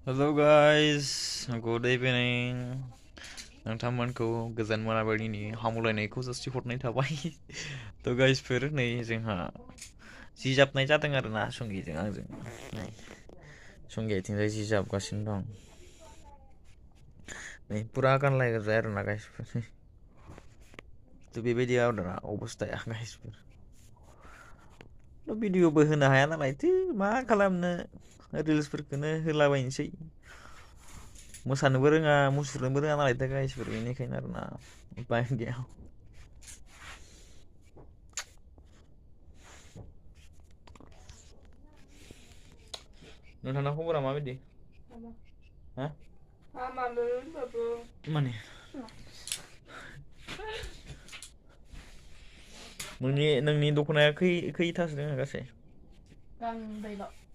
Hello guys, good evening. नोंथांमोनखौ गोजोन मोनाबिलिनि हामलायनायखौ जासिहरनाय थाबाय। तो गाइसफोर नै जोंहा जि जाबनाय जादों आरोना संगिजों आंजों। संगि आथिंजाय जि जाबगासिनो दं। नै पुरा गानलायजाय आरोना गाइसफोर। तो बेबायदि आरोना अबस्थाया गाइसफोर। भिडिअबो होनो हाया नालायथो मा खालामनो रिल्सफोरखौनो होलाबायनोसै। मोसानोबो रोङा मुसुरनोबो रोङा नालाय दा गाइसफोर बेनिखायनो आरोना उपाय गैया। नोंथांना खबरा माबायदि? हा? माने नोंनि दख'नाया खैथासो दोङो गासै? गांब्रैल'।